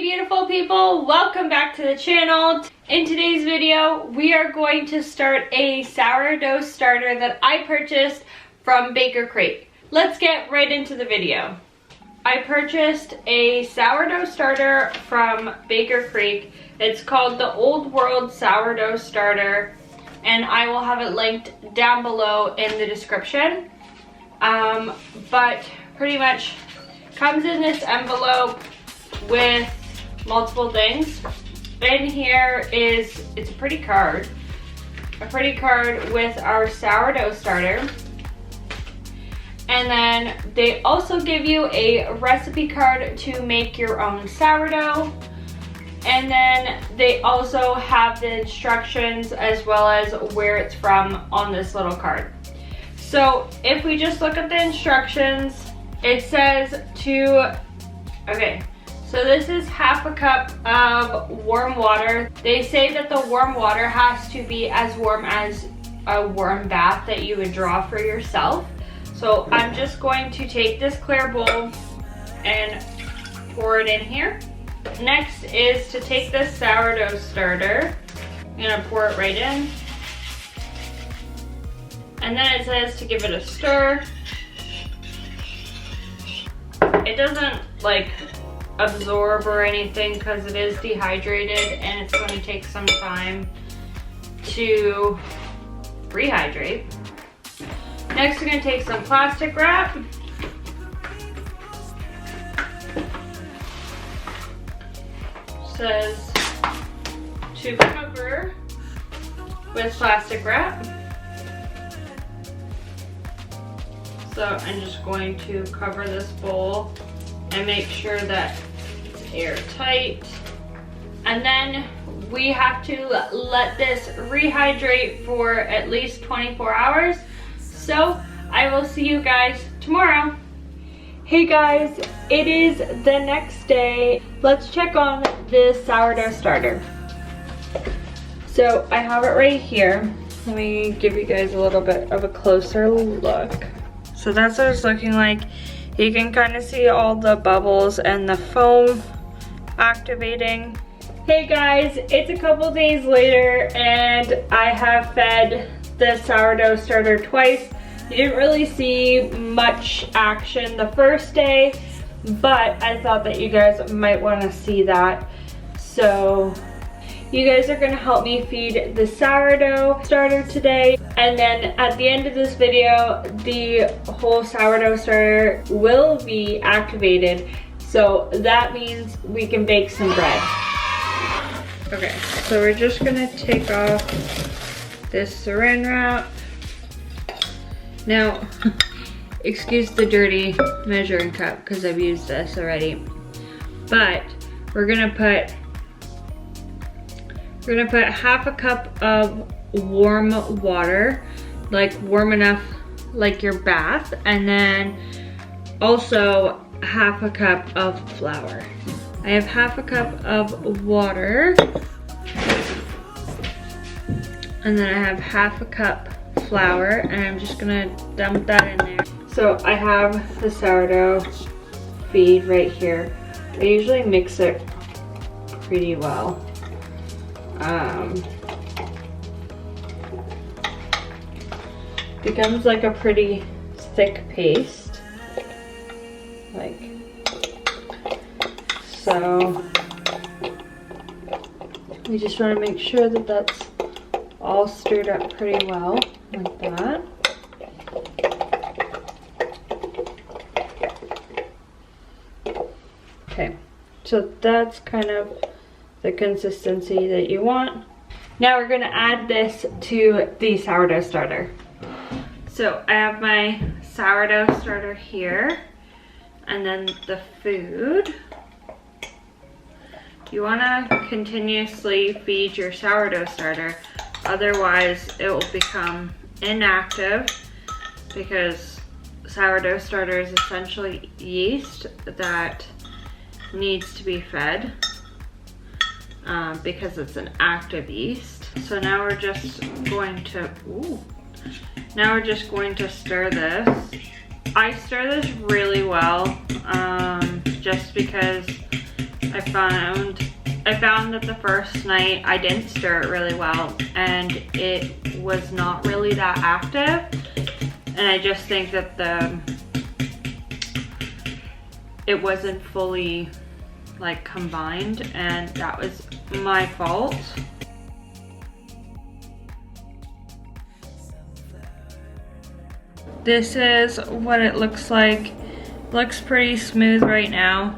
beautiful people, welcome back to the channel. In today's video, we are going to start a sourdough starter that I purchased from Baker Creek. Let's get right into the video. I purchased a sourdough starter from Baker Creek. It's called the Old World Sourdough Starter, and I will have it linked down below in the description. But pretty much comes in this envelope with multiple things. In here is, it's a pretty card with our sourdough starter. And then they also give you a recipe card to make your own sourdough. And then they also have the instructions as well as where it's from on this little card. So if we just look at the instructions, it says so this is half a cup of warm water. They say that the warm water has to be as warm as a warm bath that you would draw for yourself. So I'm just going to take this clear bowl and pour it in here. Next is to take this sourdough starter. I'm gonna pour it right in. And then it says to give it a stir. It doesn't like absorb or anything because it is dehydrated and it's going to take some time to rehydrate. Next, we're going to take some plastic wrap. It says to cover with plastic wrap. So I'm just going to cover this bowl and make sure that it's airtight. And then we have to let this rehydrate for at least 24 hours. So I will see you guys tomorrow. Hey guys, it is the next day. Let's check on this sourdough starter. So I have it right here. Let me give you guys a little bit of a closer look. So that's what it's looking like. You can kind of see all the bubbles and the foam activating. Hey guys, it's a couple days later and I have fed the sourdough starter twice. You didn't really see much action the first day, but I thought that you guys might want to see that. So you guys are going to help me feed the sourdough starter today, and then at the end of this video the whole sourdough starter will be activated, so that means we can bake some bread. Okay, so we're just going to take off this saran wrap. Now excuse the dirty measuring cup because I've used this already, but we're gonna put half a cup of warm water, like warm enough like your bath, and then also half a cup of flour. I have half a cup of water, and then I have half a cup flour, and I'm just gonna dump that in there. So I have the sourdough feed right here. I usually mix it pretty well. Becomes like a pretty thick paste, like so. We just want to make sure that that's all stirred up pretty well, like that. Okay, so that's kind of the consistency that you want. Now we're gonna add this to the sourdough starter. So I have my sourdough starter here, and then the food. You wanna continuously feed your sourdough starter, otherwise it will become inactive, because sourdough starter is essentially yeast that needs to be fed because it's an active yeast. So now we're just going to, stir this. I stir this really well, just because I found that the first night I didn't stir it really well and it was not really that active. And I just think that it wasn't fully like combined, and that was my fault. This is what it looks like. Looks pretty smooth right now.